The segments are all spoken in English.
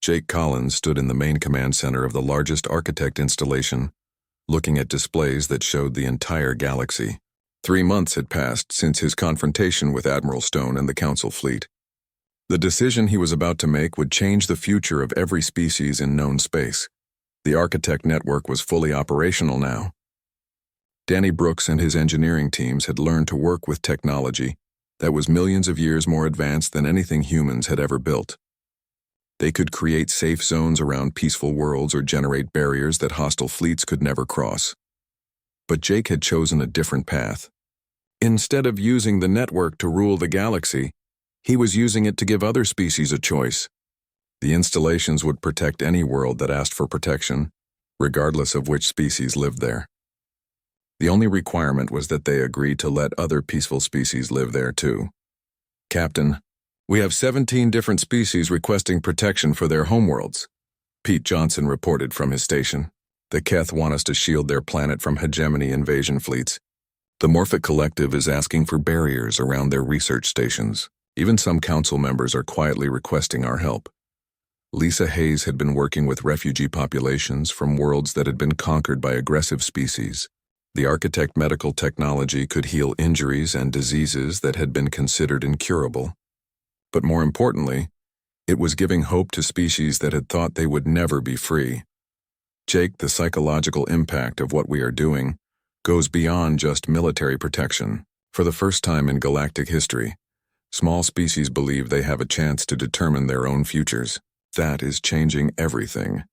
Jake Collins stood in the main command center of the largest architect installation, looking at displays that showed the entire galaxy. 3 months had passed since his confrontation with Admiral Stone and the Council fleet. The decision he was about to make would change the future of every species in known space. The architect network was fully operational now. Danny Brooks and his engineering teams had learned to work with technology that was millions of years more advanced than anything humans had ever built. They could create safe zones around peaceful worlds or generate barriers that hostile fleets could never cross. But Jake had chosen a different path. Instead of using the network to rule the galaxy, he was using it to give other species a choice. The installations would protect any world that asked for protection, regardless of which species lived there. The only requirement was that they agreed to let other peaceful species live there too. "Captain, we have 17 different species requesting protection for their homeworlds," Pete Johnson reported from his station. "The Keth want us to shield their planet from hegemony invasion fleets. The Morphic Collective is asking for barriers around their research stations. Even some council members are quietly requesting our help." Lisa Hayes had been working with refugee populations from worlds that had been conquered by aggressive species. The architect medical technology could heal injuries and diseases that had been considered incurable. But more importantly, it was giving hope to species that had thought they would never be free. "Jake, the psychological impact of what we are doing goes beyond just military protection. For the first time in galactic history, small species believe they have a chance to determine their own futures. That is changing everything."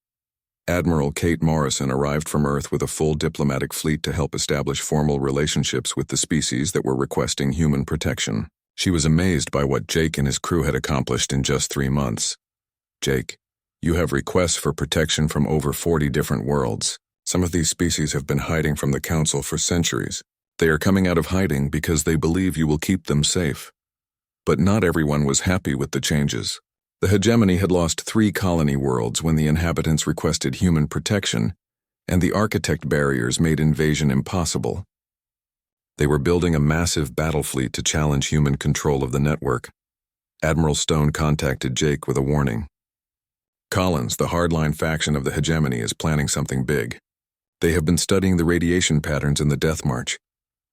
Admiral Kate Morrison arrived from Earth with a full diplomatic fleet to help establish formal relationships with the species that were requesting human protection. She was amazed by what Jake and his crew had accomplished in just 3 months. "Jake, you have requests for protection from over 40 different worlds. Some of these species have been hiding from the Council for centuries. They are coming out of hiding because they believe you will keep them safe." But not everyone was happy with the changes. The hegemony had lost 3 colony worlds when the inhabitants requested human protection, and the architect barriers made invasion impossible. They were building a massive battle fleet to challenge human control of the network. Admiral Stone contacted Jake with a warning. "Collins, the hardline faction of the hegemony, is planning something big. They have been studying the radiation patterns in the Death March.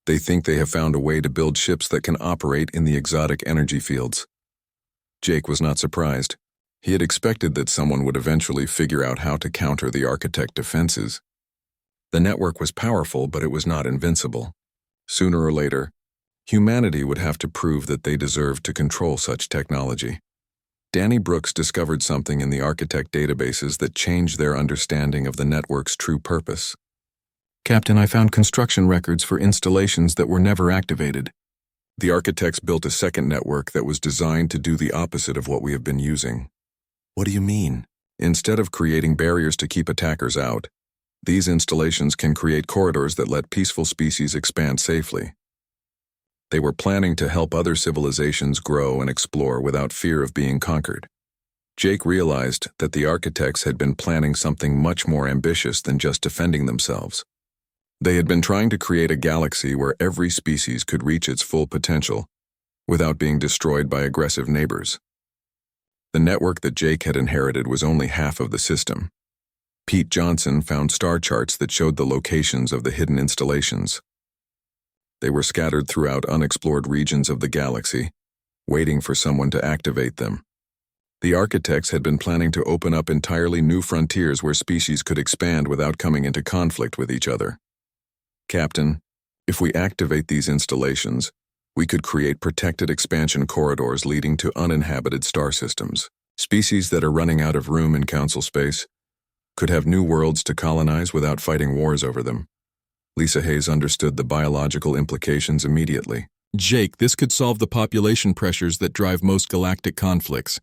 They think they have found a way to build ships that can operate in the exotic energy fields." Jake was not surprised. He had expected that someone would eventually figure out how to counter the architect defenses. The network was powerful, but it was not invincible. Sooner or later, humanity would have to prove that they deserved to control such technology. Danny Brooks discovered something in the architect databases that changed their understanding of the network's true purpose. "Captain, I found construction records for installations that were never activated. The architects built a second network that was designed to do the opposite of what we have been using." "What do you mean?" "Instead of creating barriers to keep attackers out, these installations can create corridors that let peaceful species expand safely." They were planning to help other civilizations grow and explore without fear of being conquered. Jake realized that the architects had been planning something much more ambitious than just defending themselves. They had been trying to create a galaxy where every species could reach its full potential without being destroyed by aggressive neighbors. The network that Jake had inherited was only half of the system. Pete Johnson found star charts that showed the locations of the hidden installations. They were scattered throughout unexplored regions of the galaxy, waiting for someone to activate them. The architects had been planning to open up entirely new frontiers where species could expand without coming into conflict with each other. "Captain, if we activate these installations, we could create protected expansion corridors leading to uninhabited star systems. Species that are running out of room in Council space could have new worlds to colonize without fighting wars over them." Lisa Hayes understood the biological implications immediately. "Jake, this could solve the population pressures that drive most galactic conflicts.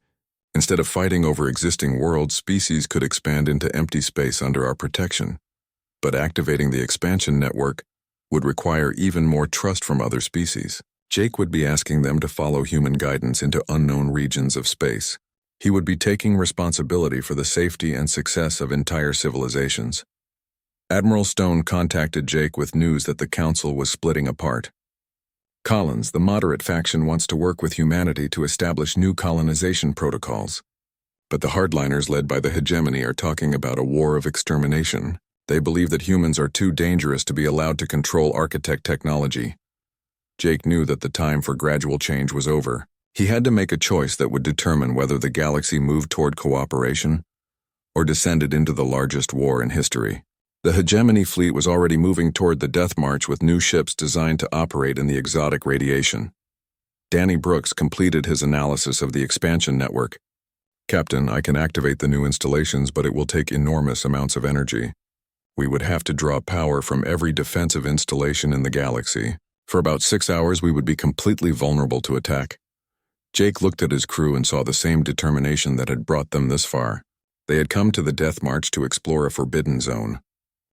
Instead of fighting over existing worlds, species could expand into empty space under our protection. But activating the expansion network would require even more trust from other species. Jake would be asking them to follow human guidance into unknown regions of space. He would be taking responsibility for the safety and success of entire civilizations." Admiral Stone contacted Jake with news that the Council was splitting apart. "Collins, the moderate faction, wants to work with humanity to establish new colonization protocols. But the hardliners led by the hegemony are talking about a war of extermination. They believe that humans are too dangerous to be allowed to control architect technology. Jake knew that the time for gradual change was over. He had to make a choice that would determine whether the galaxy moved toward cooperation or descended into the largest war in history. The hegemony fleet was already moving toward the Death March with new ships designed to operate in the exotic radiation. Danny Brooks completed his analysis of the expansion network. "Captain, I can activate the new installations, but it will take enormous amounts of energy. We would have to draw power from every defensive installation in the galaxy. For about 6 hours, we would be completely vulnerable to attack." Jake looked at his crew and saw the same determination that had brought them this far. They had come to the Death March to explore a forbidden zone.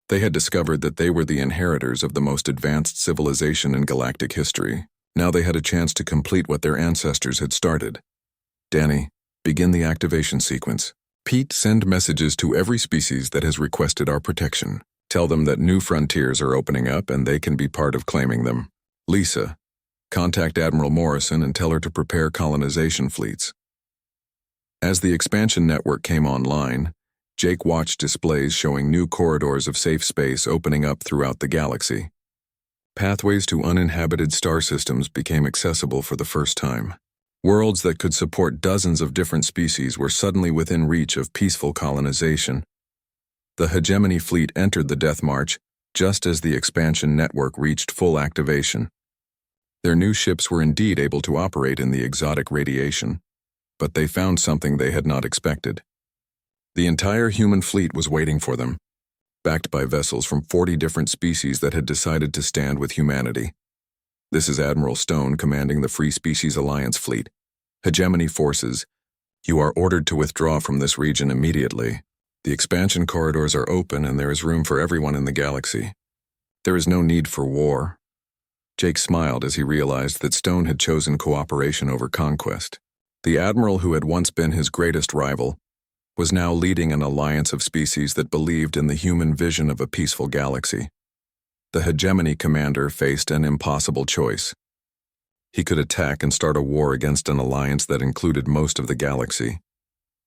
They had discovered that they were the inheritors of the most advanced civilization in galactic history. Now they had a chance to complete what their ancestors had started. "Danny, begin the activation sequence. Pete, send messages to every species that has requested our protection. Tell them that new frontiers are opening up and they can be part of claiming them. Lisa, contact Admiral Morrison and tell her to prepare colonization fleets." As the expansion network came online, Jake watched displays showing new corridors of safe space opening up throughout the galaxy. Pathways to uninhabited star systems became accessible for the first time. Worlds that could support dozens of different species were suddenly within reach of peaceful colonization. The hegemony fleet entered the Death March just as the expansion network reached full activation. Their new ships were indeed able to operate in the exotic radiation, but they found something they had not expected. The entire human fleet was waiting for them, backed by vessels from 40 different species that had decided to stand with humanity. "This is Admiral Stone commanding the Free Species Alliance fleet. Hegemony forces, you are ordered to withdraw from this region immediately. The expansion corridors are open and there is room for everyone in the galaxy. There is no need for war." Jake smiled as he realized that Stone had chosen cooperation over conquest. The admiral who had once been his greatest rival was now leading an alliance of species that believed in the human vision of a peaceful galaxy. The hegemony commander faced an impossible choice. He could attack and start a war against an alliance that included most of the galaxy,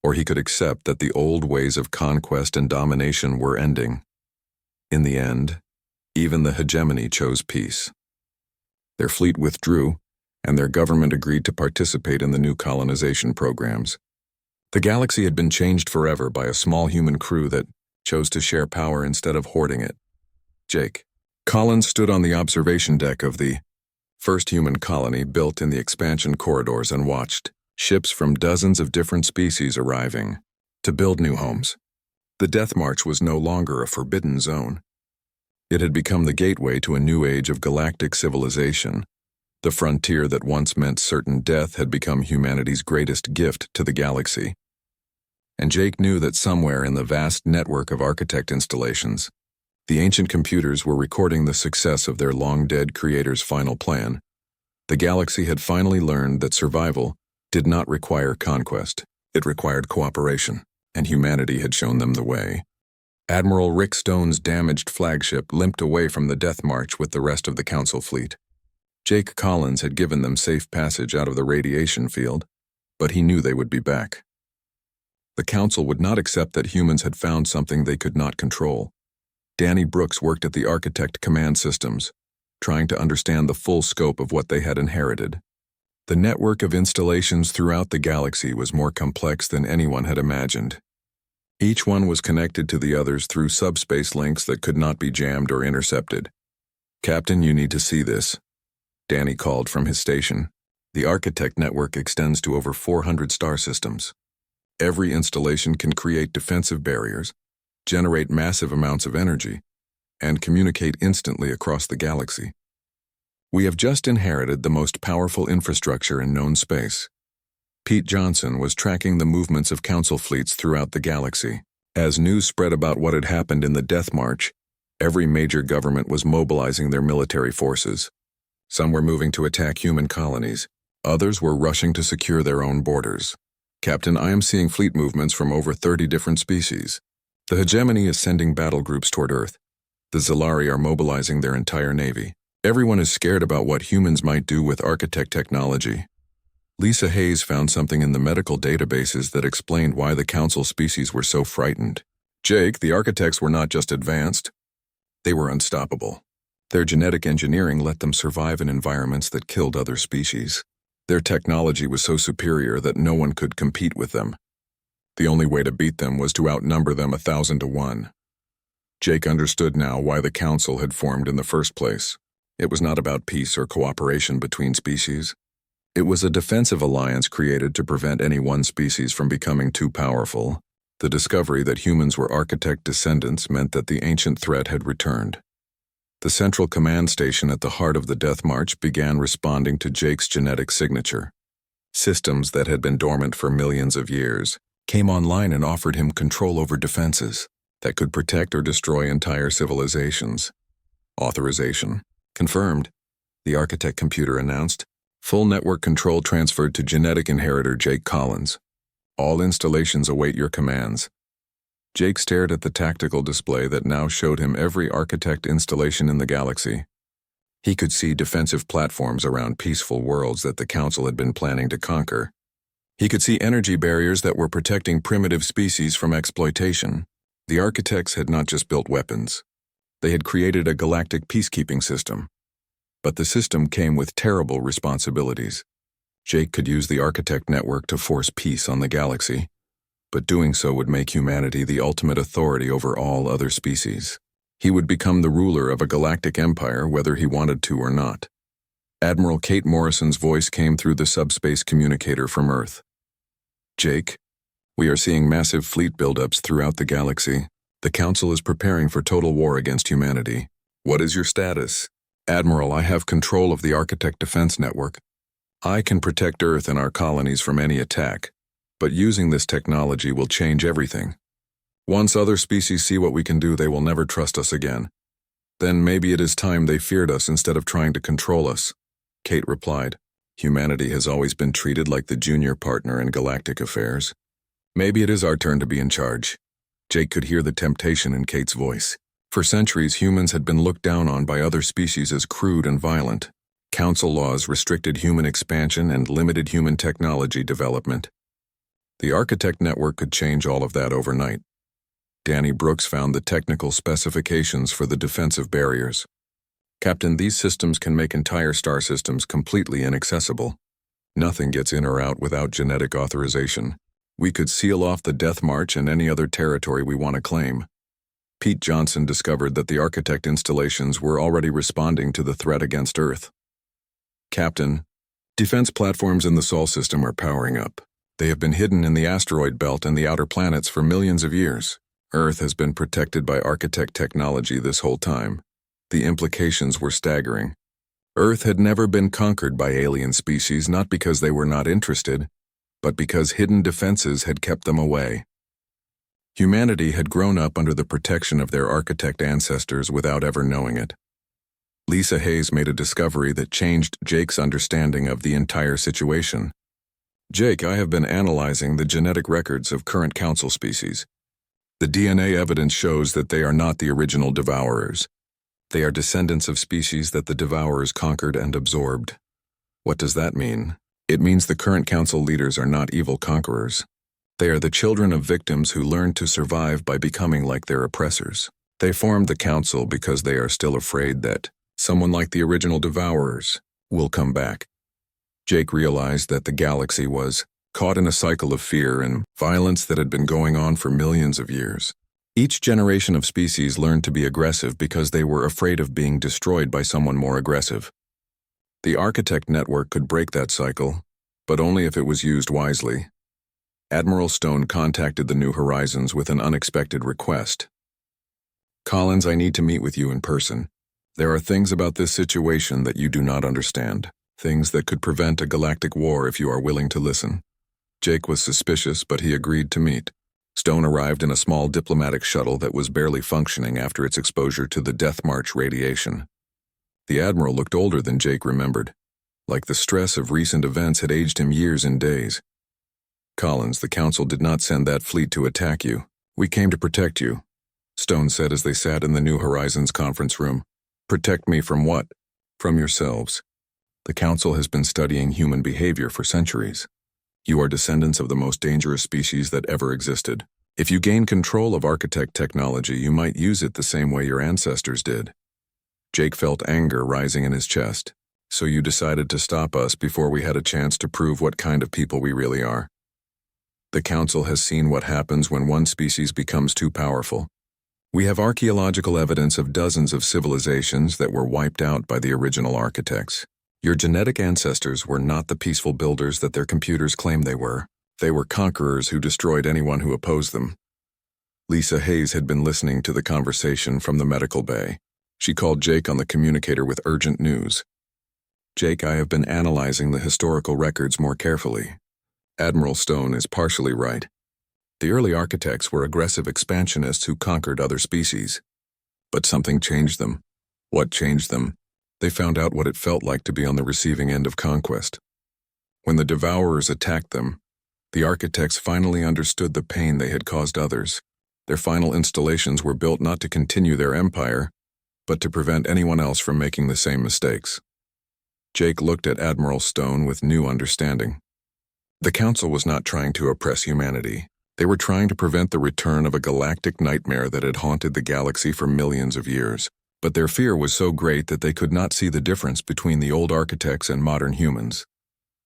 or he could accept that the old ways of conquest and domination were ending. In the end, even the hegemony chose peace. Their fleet withdrew, and their government agreed to participate in the new colonization programs. The galaxy had been changed forever by a small human crew that chose to share power instead of hoarding it. Jake. Collins stood on the observation deck of the first human colony built in the expansion corridors and watched ships from dozens of different species arriving to build new homes. The Death March was no longer a forbidden zone. It had become the gateway to a new age of galactic civilization. The frontier that once meant certain death had become humanity's greatest gift to the galaxy. And Jake knew that somewhere in the vast network of architect installations, the ancient computers were recording the success of their long-dead creator's final plan. The galaxy had finally learned that survival did not require conquest. It required cooperation, and humanity had shown them the way. Admiral Rick Stone's damaged flagship limped away from the Death March with the rest of the Council fleet. Jake Collins had given them safe passage out of the radiation field, but he knew they would be back. The Council would not accept that humans had found something they could not control. Danny Brooks worked at the Architect Command Systems, trying to understand the full scope of what they had inherited. The network of installations throughout the galaxy was more complex than anyone had imagined. Each one was connected to the others through subspace links that could not be jammed or intercepted. "Captain, you need to see this," Danny called from his station. "The Architect network extends to over 400 star systems. Every installation can create defensive barriers, generate massive amounts of energy, and communicate instantly across the galaxy. We have just inherited the most powerful infrastructure in known space." Pete Johnson was tracking the movements of Council fleets throughout the galaxy. As news spread about what had happened in the Death March, every major government was mobilizing their military forces. Some were moving to attack human colonies. Others were rushing to secure their own borders. "Captain, I am seeing fleet movements from over 30 different species. The hegemony is sending battle groups toward Earth. The Zalari are mobilizing their entire navy. Everyone is scared about what humans might do with architect technology." Lisa Hayes found something in the medical databases that explained why the Council species were so frightened. Jake, the architects were not just advanced, they were unstoppable. Their genetic engineering let them survive in environments that killed other species. Their technology was so superior that no one could compete with them. The only way to beat them was to outnumber them 1,000 to 1. Jake understood now why the Council had formed in the first place. It was not about peace or cooperation between species. It was a defensive alliance created to prevent any one species from becoming too powerful. The discovery that humans were architect descendants meant that the ancient threat had returned. The central command station at the heart of the Death March began responding to Jake's genetic signature. Systems that had been dormant for millions of years came online and offered him control over defenses that could protect or destroy entire civilizations. Authorization confirmed, the architect computer announced. Full network control transferred to genetic inheritor Jake Collins. All installations await your commands. Jake stared at the tactical display that now showed him every architect installation in the galaxy. He could see defensive platforms around peaceful worlds that the Council had been planning to conquer. He could see energy barriers that were protecting primitive species from exploitation. The architects had not just built weapons. They had created a galactic peacekeeping system. But the system came with terrible responsibilities. Jake could use the architect network to force peace on the galaxy, but doing so would make humanity the ultimate authority over all other species. He would become the ruler of a galactic empire whether he wanted to or not. Admiral Kate Morrison's voice came through the subspace communicator from Earth. Jake, we are seeing massive fleet buildups throughout the galaxy. The Council is preparing for total war against humanity. What is your status? Admiral, I have control of the Architect Defense Network. I can protect Earth and our colonies from any attack, but using this technology will change everything. Once other species see what we can do, they will never trust us again. Then maybe it is time they feared us instead of trying to control us. Kate replied, humanity has always been treated like the junior partner in galactic affairs. Maybe it is our turn to be in charge. Jake could hear the temptation in Kate's voice. For centuries, humans had been looked down on by other species as crude and violent. Council laws restricted human expansion and limited human technology development. The Architect Network could change all of that overnight. Danny Brooks found the technical specifications for the defensive barriers. Captain, these systems can make entire star systems completely inaccessible. Nothing gets in or out without genetic authorization. We could seal off the Death March and any other territory we want to claim. Pete Johnson discovered that the architect installations were already responding to the threat against Earth. Captain, defense platforms in the Sol system are powering up. They have been hidden in the asteroid belt and the outer planets for millions of years. Earth has been protected by architect technology this whole time. The implications were staggering. Earth had never been conquered by alien species, not because they were not interested, but because hidden defenses had kept them away. Humanity had grown up under the protection of their architect ancestors without ever knowing it. Lisa Hayes made a discovery that changed Jake's understanding of the entire situation. Jake, I have been analyzing the genetic records of current Council species. The DNA evidence shows that they are not the original devourers. They are descendants of species that the devourers conquered and absorbed. What does that mean? It means the current Council leaders are not evil conquerors. They are the children of victims who learned to survive by becoming like their oppressors. They formed the Council because they are still afraid that someone like the original devourers will come back. Jake realized that the galaxy was caught in a cycle of fear and violence that had been going on for millions of years. Each generation of species learned to be aggressive because they were afraid of being destroyed by someone more aggressive. The Architect Network could break that cycle, but only if it was used wisely. Admiral Stone contacted the New Horizons with an unexpected request. Collins, I need to meet with you in person. There are things about this situation that you do not understand, things that could prevent a galactic war if you are willing to listen. Jake was suspicious, but he agreed to meet. Stone arrived in a small diplomatic shuttle that was barely functioning after its exposure to the Death March radiation. The Admiral looked older than Jake remembered, like the stress of recent events had aged him years and days. Collins, the Council did not send that fleet to attack you. We came to protect you, Stone said as they sat in the New Horizons conference room. Protect me from what? From yourselves. The Council has been studying human behavior for centuries. You are descendants of the most dangerous species that ever existed. If you gain control of architect technology, you might use it the same way your ancestors did. Jake felt anger rising in his chest. So you decided to stop us before we had a chance to prove what kind of people we really are. The Council has seen what happens when one species becomes too powerful. We have archaeological evidence of dozens of civilizations that were wiped out by the original architects. Your genetic ancestors were not the peaceful builders that their computers claimed they were. They were conquerors who destroyed anyone who opposed them. Lisa Hayes had been listening to the conversation from the medical bay. She called Jake on the communicator with urgent news. Jake, I have been analyzing the historical records more carefully. Admiral Stone is partially right. The early architects were aggressive expansionists who conquered other species. But something changed them. What changed them? They found out what it felt like to be on the receiving end of conquest. When the Devourers attacked them, the architects finally understood the pain they had caused others. Their final installations were built not to continue their empire, but to prevent anyone else from making the same mistakes. Jake looked at Admiral Stone with new understanding. The Council was not trying to oppress humanity. They were trying to prevent the return of a galactic nightmare that had haunted the galaxy for millions of years. But their fear was so great that they could not see the difference between the old architects and modern humans.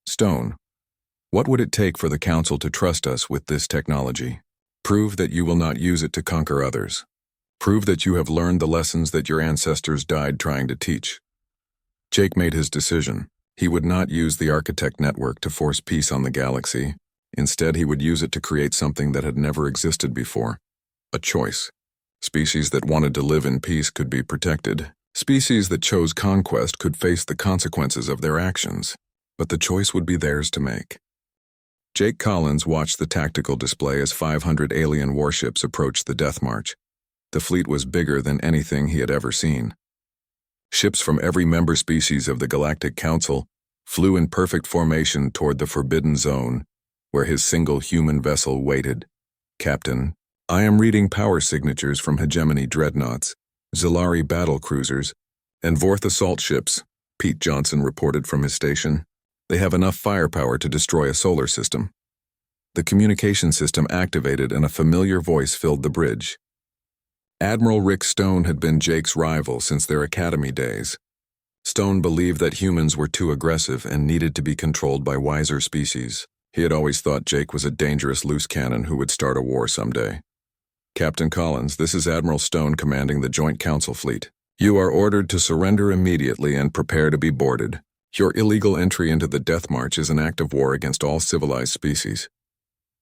Stone, what would it take for the Council to trust us with this technology? Prove that you will not use it to conquer others. Prove that you have learned the lessons that your ancestors died trying to teach. Jake made his decision. He would not use the architect network to force peace on the galaxy. Instead, he would use it to create something that had never existed before. A choice. Species that wanted to live in peace could be protected. Species that chose conquest could face the consequences of their actions. But the choice would be theirs to make. Jake Collins watched the tactical display as 500 alien warships approached the Death March. The fleet was bigger than anything he had ever seen. Ships from every member species of the Galactic Council flew in perfect formation toward the Forbidden Zone, where his single human vessel waited. Captain, I am reading power signatures from hegemony dreadnoughts, Zilari battle cruisers, and Vorth assault ships, Pete Johnson reported from his station. They have enough firepower to destroy a solar system. The communication system activated and a familiar voice filled the bridge. Admiral Rick Stone had been Jake's rival since their academy days. Stone believed that humans were too aggressive and needed to be controlled by wiser species. He had always thought Jake was a dangerous loose cannon who would start a war someday. Captain Collins, this is Admiral Stone commanding the Joint Council Fleet. You are ordered to surrender immediately and prepare to be boarded. Your illegal entry into the Death March is an act of war against all civilized species.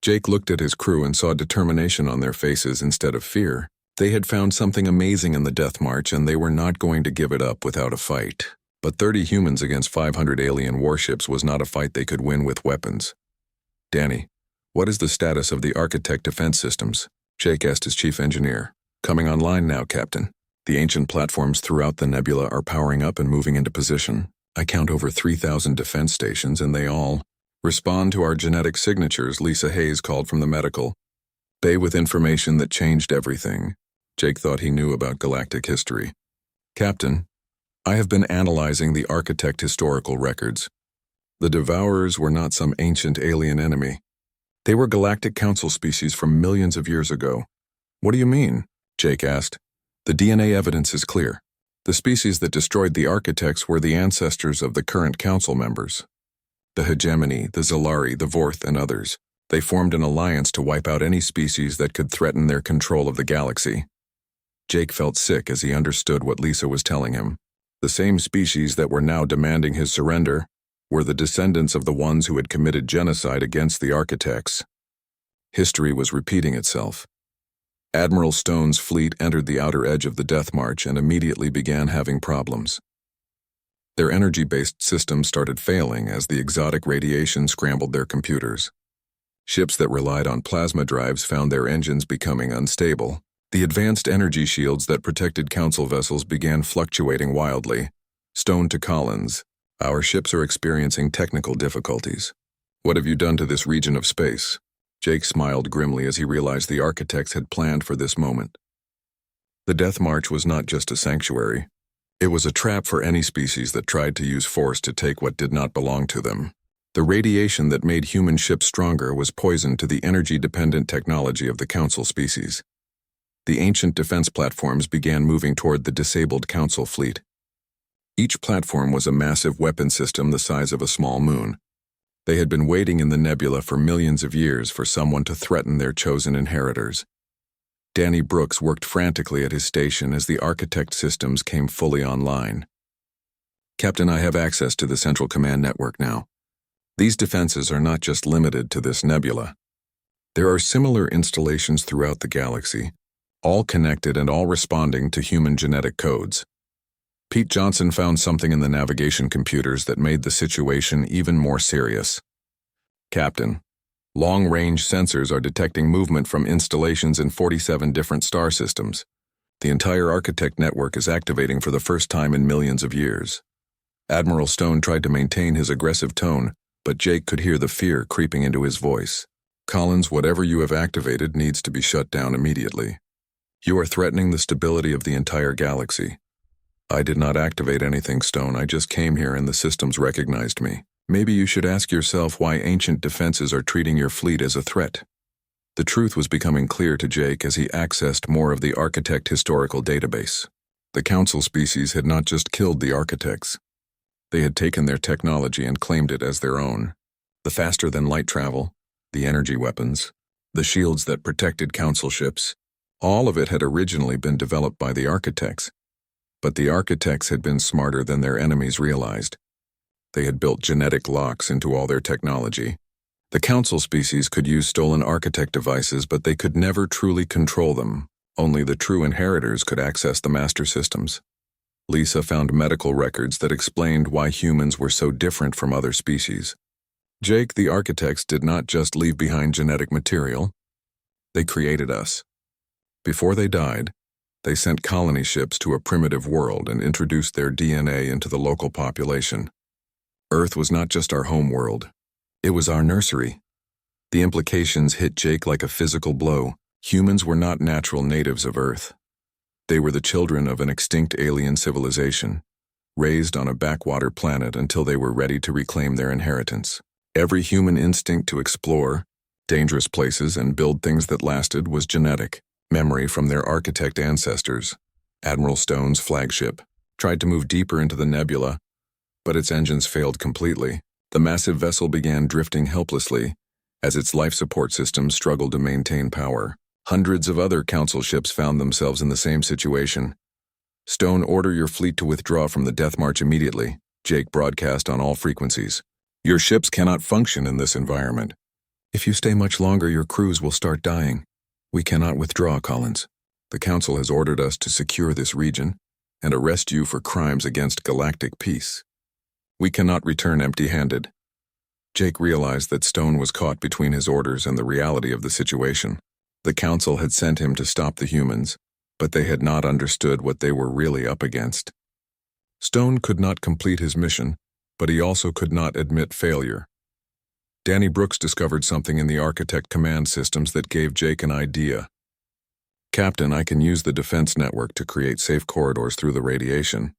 Jake looked at his crew and saw determination on their faces instead of fear. They had found something amazing in the Death March, and they were not going to give it up without a fight. But 30 humans against 500 alien warships was not a fight they could win with weapons. Danny, what is the status of the Architect defense systems? Jake asked his chief engineer. Coming online now, Captain. The ancient platforms throughout the nebula are powering up and moving into position. I count over 3,000 defense stations, and they all respond to our genetic signatures, Lisa Hayes called from the medical bay with information that changed everything. Jake thought he knew about galactic history. Captain, I have been analyzing the Architect historical records. The Devourers were not some ancient alien enemy. They were Galactic Council species from millions of years ago. What do you mean? Jake asked. The DNA evidence is clear. The species that destroyed the Architects were the ancestors of the current Council members. The Hegemony, the Zilari, the Vorth, and others. They formed an alliance to wipe out any species that could threaten their control of the galaxy. Jake felt sick as he understood what Lisa was telling him. The same species that were now demanding his surrender were the descendants of the ones who had committed genocide against the Architects. History was repeating itself. Admiral Stone's fleet entered the outer edge of the Death March and immediately began having problems. Their energy-based systems started failing as the exotic radiation scrambled their computers. Ships that relied on plasma drives found their engines becoming unstable. The advanced energy shields that protected Council vessels began fluctuating wildly. Stone to Collins, our ships are experiencing technical difficulties. What have you done to this region of space? Jake smiled grimly as he realized the Architects had planned for this moment. The Death March was not just a sanctuary. It was a trap for any species that tried to use force to take what did not belong to them. The radiation that made human ships stronger was poison to the energy-dependent technology of the Council species. The ancient defense platforms began moving toward the disabled Council fleet. Each platform was a massive weapon system the size of a small moon. They had been waiting in the nebula for millions of years for someone to threaten their chosen inheritors. Danny Brooks worked frantically at his station as the Architect systems came fully online. "Captain, I have access to the Central Command network now. These defenses are not just limited to this nebula. There are similar installations throughout the galaxy, all connected and all responding to human genetic codes. Pete Johnson found something in the navigation computers that made the situation even more serious. Captain, long-range sensors are detecting movement from installations in 47 different star systems. The entire Architect network is activating for the first time in millions of years." Admiral Stone tried to maintain his aggressive tone, but Jake could hear the fear creeping into his voice. "Collins, whatever you have activated needs to be shut down immediately. You are threatening the stability of the entire galaxy." "I did not activate anything, Stone. I just came here and the systems recognized me. Maybe you should ask yourself why ancient defenses are treating your fleet as a threat." The truth was becoming clear to Jake as he accessed more of the Architect historical database. The Council species had not just killed the Architects. They had taken their technology and claimed it as their own. The faster-than-light travel, the energy weapons, the shields that protected Council ships, all of it had originally been developed by the Architects. But the Architects had been smarter than their enemies realized. They had built genetic locks into all their technology. The Council species could use stolen Architect devices, but they could never truly control them. Only the true inheritors could access the master systems. Lisa found medical records that explained why humans were so different from other species. Jake, the Architects did not just leave behind genetic material. They created us. Before they died, they sent colony ships to a primitive world and introduced their DNA into the local population. Earth was not just our home world. It was our nursery. The implications hit Jake like a physical blow. Humans were not natural natives of Earth. They were the children of an extinct alien civilization, raised on a backwater planet until they were ready to reclaim their inheritance. Every human instinct to explore dangerous places and build things that lasted was genetic. Memory from their Architect ancestors. Admiral Stone's flagship tried to move deeper into the nebula, but its engines failed completely. The massive vessel began drifting helplessly as its life support systems struggled to maintain power. Hundreds of other Council ships found themselves in the same situation. "Stone, order your fleet to withdraw from the Death March immediately," Jake broadcast on all frequencies. "Your ships cannot function in this environment. If you stay much longer, your crews will start dying. We cannot withdraw, Collins. The Council has ordered us to secure this region and arrest you for crimes against galactic peace. We cannot return empty-handed." Jake realized that Stone was caught between his orders and the reality of the situation. The Council had sent him to stop the humans, but they had not understood what they were really up against. Stone could not complete his mission, but he also could not admit failure. Danny Brooks discovered something in the Architect command systems that gave Jake an idea. "Captain, I can use the defense network to create safe corridors through the radiation.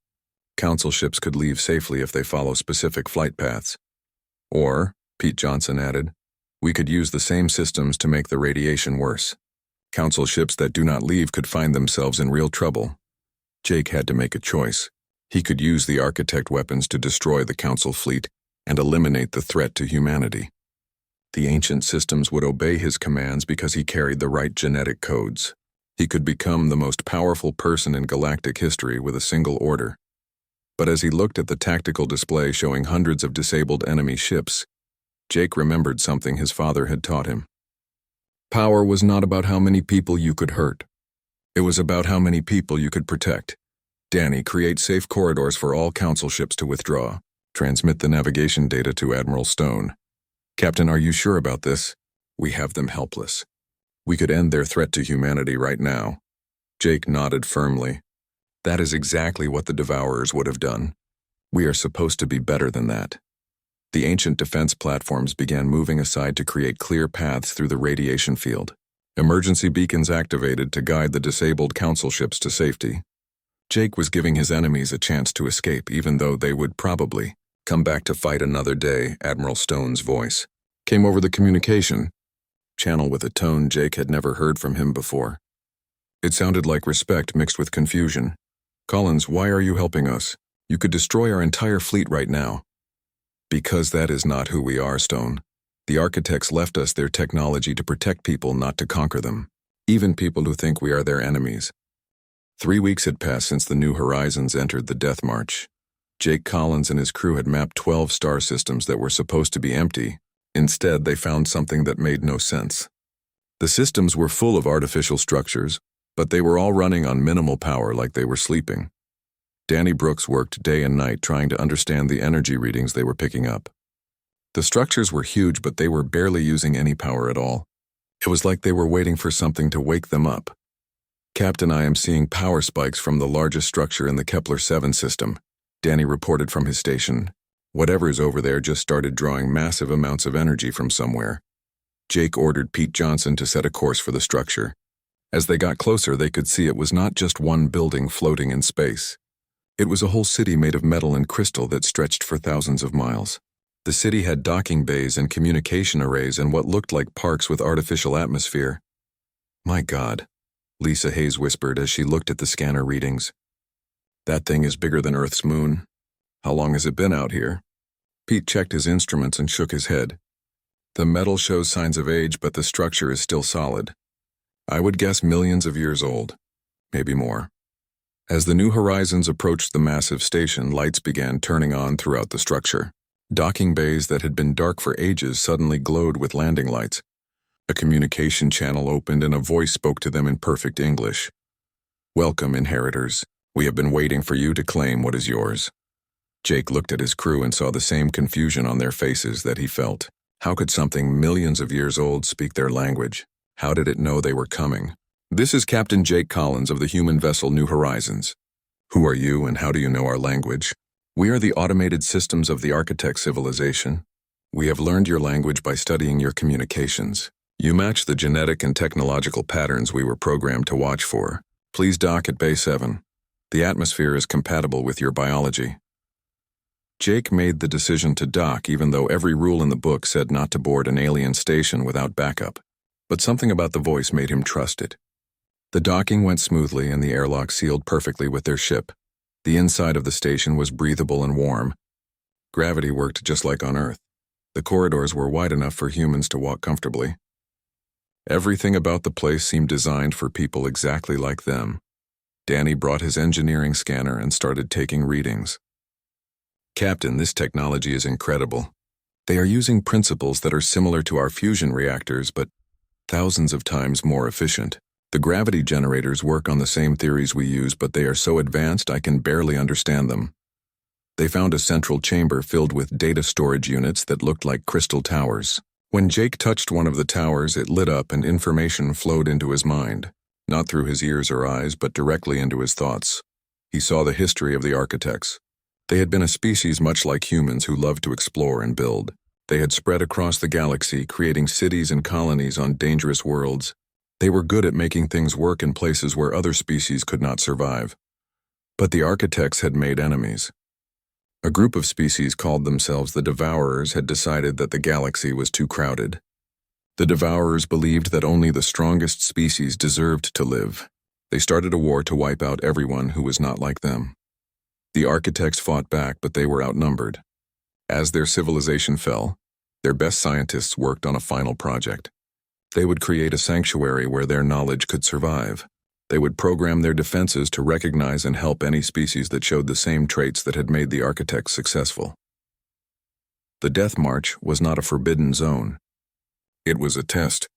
Council ships could leave safely if they follow specific flight paths. Or," Pete Johnson added, "we could use the same systems to make the radiation worse. Council ships that do not leave could find themselves in real trouble." Jake had to make a choice. He could use the Architect weapons to destroy the Council fleet and eliminate the threat to humanity. The ancient systems would obey his commands because he carried the right genetic codes. He could become the most powerful person in galactic history with a single order. But as he looked at the tactical display showing hundreds of disabled enemy ships, Jake remembered something his father had taught him. Power was not about how many people you could hurt. It was about how many people you could protect. "Danny, create safe corridors for all Council ships to withdraw. Transmit the navigation data to Admiral Stone." "Captain, are you sure about this?" "We have them helpless. We could end their threat to humanity right now." Jake nodded firmly. "That is exactly what the Devourers would have done. We are supposed to be better than that." The ancient defense platforms began moving aside to create clear paths through the radiation field. Emergency beacons activated to guide the disabled Council ships to safety. Jake was giving his enemies a chance to escape, even though they would probably come back to fight another day. Admiral Stone's voice came over the communication channel with a tone Jake had never heard from him before. It sounded like respect mixed with confusion. "Collins, why are you helping us? You could destroy our entire fleet right now." "Because that is not who we are, Stone. The architects left us their technology to protect people, not to conquer them. Even people who think we are their enemies." 3 weeks had passed since the New Horizons entered the Death March. Jake Collins and his crew had mapped 12 star systems that were supposed to be empty. Instead, they found something that made no sense. The systems were full of artificial structures, but they were all running on minimal power, like they were sleeping. Danny Brooks worked day and night trying to understand the energy readings they were picking up. The structures were huge, but they were barely using any power at all. It was like they were waiting for something to wake them up. "Captain, I am seeing power spikes from the largest structure in the Kepler-7 system," Danny reported from his station. "Whatever is over there just started drawing massive amounts of energy from somewhere." Jake ordered Pete Johnson to set a course for the structure. As they got closer, they could see it was not just one building floating in space. It was a whole city made of metal and crystal that stretched for thousands of miles. The city had docking bays and communication arrays and what looked like parks with artificial atmosphere. "My God," Lisa Hayes whispered as she looked at the scanner readings. "That thing is bigger than Earth's moon. How long has it been out here?" Pete checked his instruments and shook his head. "The metal shows signs of age, but the structure is still solid. I would guess millions of years old, maybe more." As the New Horizons approached the massive station, lights began turning on throughout the structure. Docking bays that had been dark for ages suddenly glowed with landing lights. A communication channel opened and a voice spoke to them in perfect English. "Welcome, inheritors. We have been waiting for you to claim what is yours." Jake looked at his crew and saw the same confusion on their faces that he felt. How could something millions of years old speak their language? How did it know they were coming? "This is Captain Jake Collins of the human vessel New Horizons. Who are you and how do you know our language?" "We are the automated systems of the architect civilization. We have learned your language by studying your communications. You match the genetic and technological patterns we were programmed to watch for. Please dock at Bay 7. The atmosphere is compatible with your biology." Jake made the decision to dock even though every rule in the book said not to board an alien station without backup. But something about the voice made him trust it. The docking went smoothly and the airlock sealed perfectly with their ship. The inside of the station was breathable and warm. Gravity worked just like on Earth. The corridors were wide enough for humans to walk comfortably. Everything about the place seemed designed for people exactly like them. Danny brought his engineering scanner and started taking readings. "Captain, this technology is incredible. They are using principles that are similar to our fusion reactors, but thousands of times more efficient. The gravity generators work on the same theories we use, but they are so advanced I can barely understand them." They found a central chamber filled with data storage units that looked like crystal towers. When Jake touched one of the towers, it lit up and information flowed into his mind, not through his ears or eyes, but directly into his thoughts. He saw the history of the architects. They had been a species much like humans who loved to explore and build. They had spread across the galaxy, creating cities and colonies on dangerous worlds. They were good at making things work in places where other species could not survive. But the architects had made enemies. A group of species called themselves the Devourers had decided that the galaxy was too crowded. The Devourers believed that only the strongest species deserved to live. They started a war to wipe out everyone who was not like them. The architects fought back, but they were outnumbered. As their civilization fell, their best scientists worked on a final project. They would create a sanctuary where their knowledge could survive. They would program their defenses to recognize and help any species that showed the same traits that had made the architects successful. The Death March was not a forbidden zone. It was a test.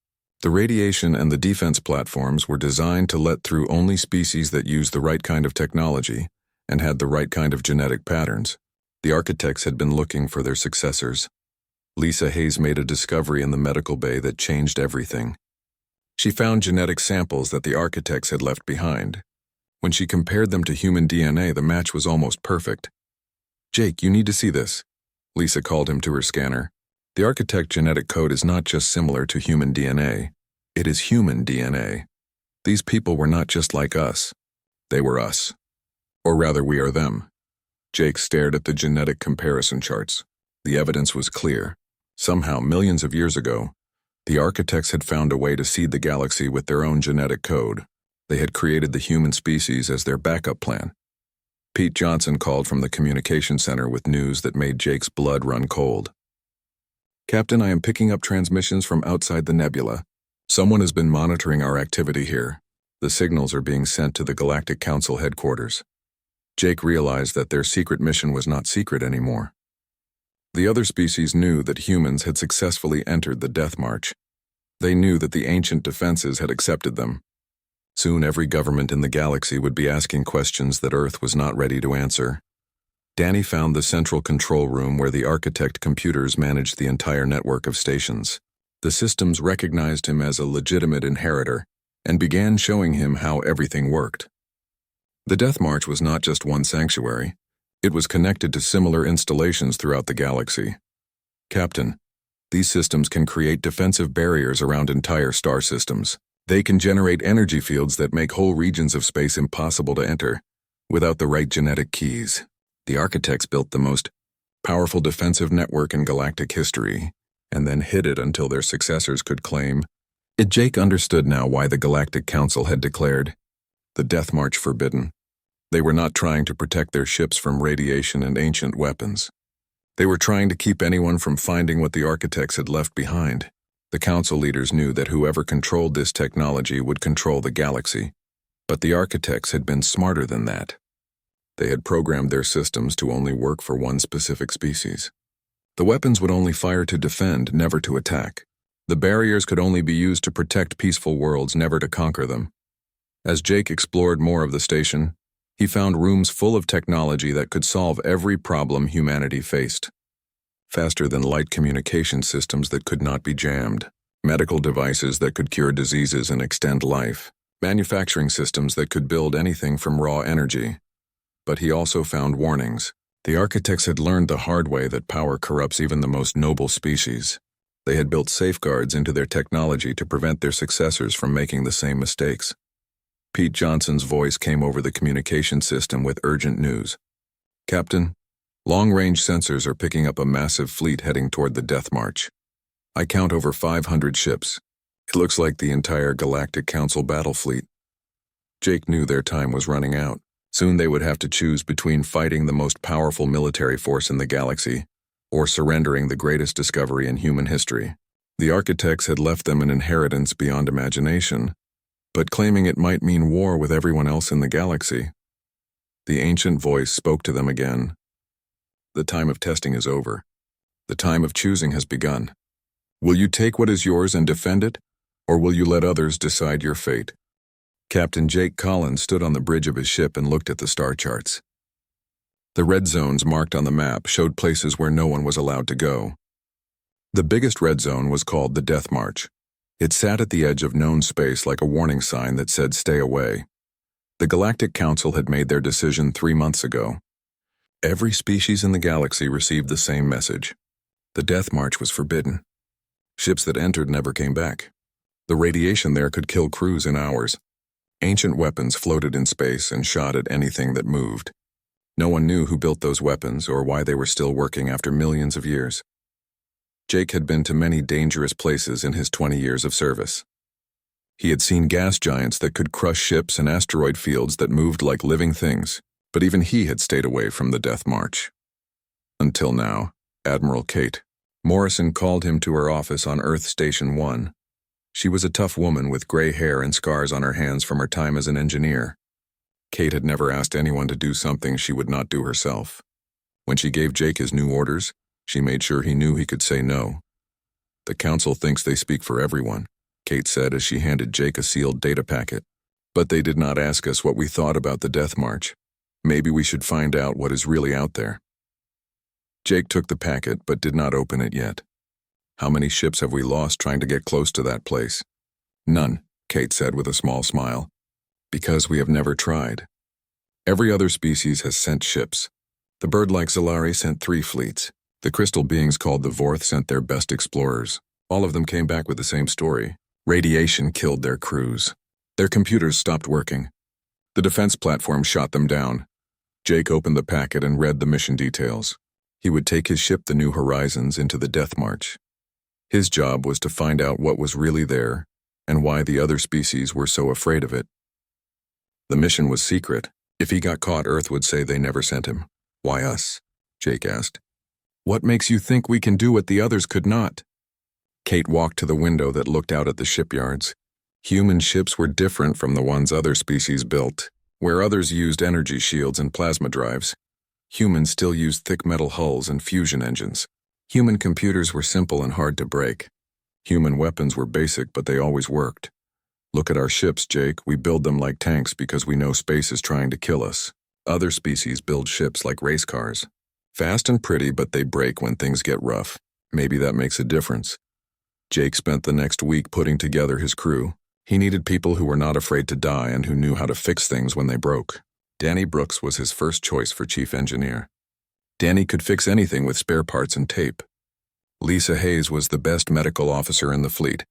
The radiation and the defense platforms were designed to let through only species that used the right kind of technology and had the right kind of genetic patterns. The architects had been looking for their successors. Lisa Hayes made a discovery in the medical bay that changed everything. She found genetic samples that the architects had left behind. When she compared them to human DNA, the match was almost perfect. "Jake, you need to see this." Lisa called him to her scanner. "The architect genetic code is not just similar to human DNA. It is human DNA. These people were not just like us. They were us." Or rather, we are them. Jake stared at the genetic comparison charts. The evidence was clear. Somehow, millions of years ago, the architects had found a way to seed the galaxy with their own genetic code. They had created the human species as their backup plan. Pete Johnson called from the communication center with news that made Jake's blood run cold. "Captain, I am picking up transmissions from outside the nebula. Someone has been monitoring our activity here. The signals are being sent to the Galactic Council headquarters." Jake realized that their secret mission was not secret anymore. The other species knew that humans had successfully entered the Death March. They knew that the ancient defenses had accepted them. Soon every government in the galaxy would be asking questions that Earth was not ready to answer. Danny found the central control room where the architect computers managed the entire network of stations. The systems recognized him as a legitimate inheritor and began showing him how everything worked. The Death March was not just one sanctuary. It was connected to similar installations throughout the galaxy. "Captain, these systems can create defensive barriers around entire star systems. They can generate energy fields that make whole regions of space impossible to enter without the right genetic keys." The architects built the most powerful defensive network in galactic history, and then hid it until their successors could claim it. Jake understood now why the Galactic Council had declared the Death March forbidden. They were not trying to protect their ships from radiation and ancient weapons. They were trying to keep anyone from finding what the architects had left behind. The council leaders knew that whoever controlled this technology would control the galaxy, but the architects had been smarter than that. They had programmed their systems to only work for one specific species. The weapons would only fire to defend, never to attack. The barriers could only be used to protect peaceful worlds, never to conquer them. As Jake explored more of the station, he found rooms full of technology that could solve every problem humanity faced. Faster-than-light communication systems that could not be jammed, medical devices that could cure diseases and extend life, manufacturing systems that could build anything from raw energy. But he also found warnings. The architects had learned the hard way that power corrupts even the most noble species. They had built safeguards into their technology to prevent their successors from making the same mistakes. Pete Johnson's voice came over the communication system with urgent news. "Captain, long-range sensors are picking up a massive fleet heading toward the Death March. I count over 500 ships. It looks like the entire Galactic Council battle fleet." Jake knew their time was running out. Soon they would have to choose between fighting the most powerful military force in the galaxy or surrendering the greatest discovery in human history. The architects had left them an inheritance beyond imagination, but claiming it might mean war with everyone else in the galaxy. The ancient voice spoke to them again. "The time of testing is over. The time of choosing has begun. Will you take what is yours and defend it, or will you let others decide your fate?" Captain Jake Collins stood on the bridge of his ship and looked at the star charts. The red zones marked on the map showed places where no one was allowed to go. The biggest red zone was called the Death March. It sat at the edge of known space like a warning sign that said stay away. The Galactic Council had made their decision 3 months ago. Every species in the galaxy received the same message. The Death March was forbidden. Ships that entered never came back. The radiation there could kill crews in hours. Ancient weapons floated in space and shot at anything that moved. No one knew who built those weapons or why they were still working after millions of years. Jake had been to many dangerous places in his 20 years of service. He had seen gas giants that could crush ships and asteroid fields that moved like living things, but even he had stayed away from the Death March. Until now, Admiral Kate Morrison called him to her office on Earth Station 1. She was a tough woman with gray hair and scars on her hands from her time as an engineer. Kate had never asked anyone to do something she would not do herself. When she gave Jake his new orders, she made sure he knew he could say no. "The council thinks they speak for everyone," Kate said as she handed Jake a sealed data packet. "But they did not ask us what we thought about the Death March. Maybe we should find out what is really out there." Jake took the packet but did not open it yet. "How many ships have we lost trying to get close to that place?" "None," Kate said with a small smile. "Because we have never tried. Every other species has sent ships. The bird-like Zalari sent 3 fleets. The crystal beings called the Vorth sent their best explorers. All of them came back with the same story. Radiation killed their crews. Their computers stopped working. The defense platform shot them down. Jake opened the packet and read the mission details. He would take his ship, the New Horizons, into the Death March. His job was to find out what was really there and why the other species were so afraid of it. The mission was secret. If he got caught, Earth would say they never sent him. Why us? Jake asked. What makes you think we can do what the others could not? Kate walked to the window that looked out at the shipyards. Human ships were different from the ones other species built. Where others used energy shields and plasma drives, humans still used thick metal hulls and fusion engines. Human computers were simple and hard to break. Human weapons were basic, but they always worked. Look at our ships, Jake. We build them like tanks because we know space is trying to kill us. Other species build ships like race cars. Fast and pretty, but they break when things get rough. Maybe that makes a difference. Jake spent the next week putting together his crew. He needed people who were not afraid to die and who knew how to fix things when they broke. Danny Brooks was his first choice for chief engineer. Danny could fix anything with spare parts and tape. Lisa Hayes was the best medical officer in the fleet.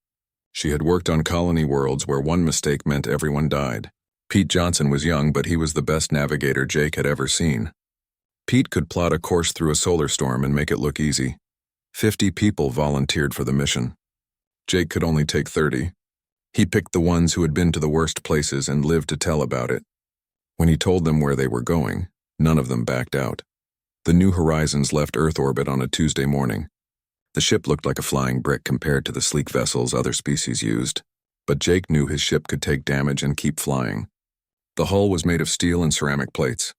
She had worked on colony worlds where one mistake meant everyone died. Pete Johnson was young, but he was the best navigator Jake had ever seen. Pete could plot a course through a solar storm and make it look easy. 50 people volunteered for the mission. Jake could only take 30. He picked the ones who had been to the worst places and lived to tell about it. When he told them where they were going, none of them backed out. The New Horizons left Earth orbit on a Tuesday morning. The ship looked like a flying brick compared to the sleek vessels other species used, but Jake knew his ship could take damage and keep flying. The hull was made of steel and ceramic plates.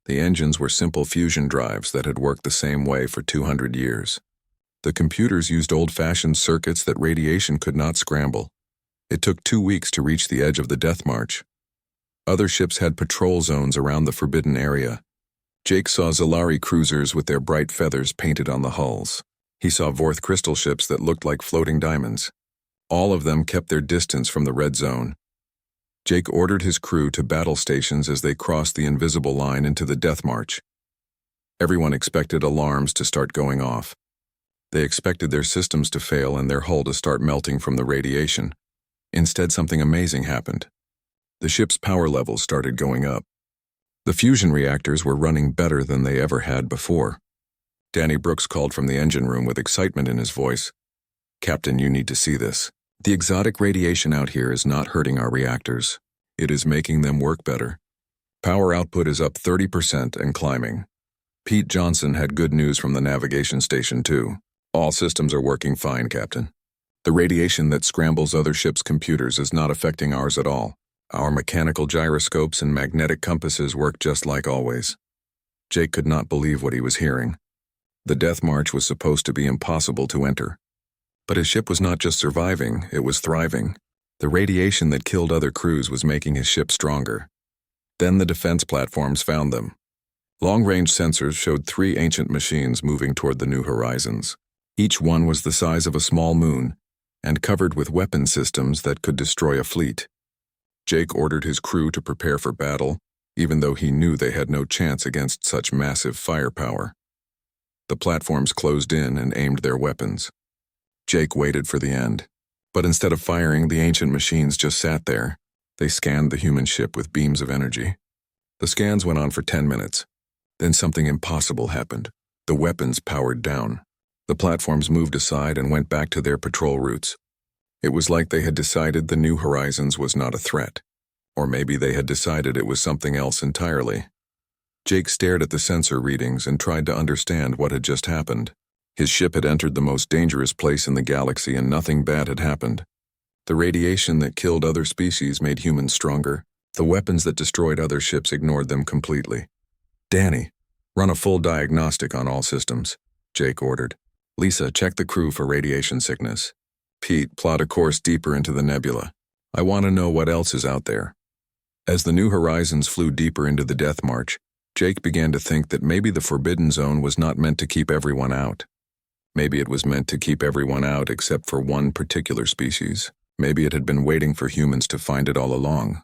The engines were simple fusion drives that had worked the same way for 200 years. The computers used old-fashioned circuits that radiation could not scramble. It took 2 weeks to reach the edge of the Death March. Other ships had patrol zones around the forbidden area. Jake saw Zalari cruisers with their bright feathers painted on the hulls. He saw Vorth crystal ships that looked like floating diamonds. All of them kept their distance from the red zone. Jake ordered his crew to battle stations as they crossed the invisible line into the Death March. Everyone expected alarms to start going off. They expected their systems to fail and their hull to start melting from the radiation. Instead, something amazing happened. The ship's power levels started going up. The fusion reactors were running better than they ever had before. Danny Brooks called from the engine room with excitement in his voice. Captain, you need to see this. The exotic radiation out here is not hurting our reactors. It is making them work better. Power output is up 30% and climbing. Pete Johnson had good news from the navigation station, too. All systems are working fine, Captain. The radiation that scrambles other ships' computers is not affecting ours at all. Our mechanical gyroscopes and magnetic compasses work just like always. Jake could not believe what he was hearing. The Death March was supposed to be impossible to enter. But his ship was not just surviving, it was thriving. The radiation that killed other crews was making his ship stronger. Then the defense platforms found them. Long-range sensors showed 3 ancient machines moving toward the New Horizons. Each one was the size of a small moon, and covered with weapon systems that could destroy a fleet. Jake ordered his crew to prepare for battle, even though he knew they had no chance against such massive firepower. The platforms closed in and aimed their weapons. Jake waited for the end, but instead of firing, the ancient machines just sat there. They scanned the human ship with beams of energy. The scans went on for 10 minutes. Then something impossible happened. The weapons powered down. The platforms moved aside and went back to their patrol routes. It was like they had decided the New Horizons was not a threat. Or maybe they had decided it was something else entirely. Jake stared at the sensor readings and tried to understand what had just happened. His ship had entered the most dangerous place in the galaxy and nothing bad had happened. The radiation that killed other species made humans stronger. The weapons that destroyed other ships ignored them completely. Danny, run a full diagnostic on all systems, Jake ordered. Lisa, check the crew for radiation sickness. Pete, plot a course deeper into the nebula. I want to know what else is out there. As the New Horizons flew deeper into the Death March, Jake began to think that maybe the Forbidden Zone was not meant to keep everyone out. Maybe it was meant to keep everyone out except for one particular species. Maybe it had been waiting for humans to find it all along.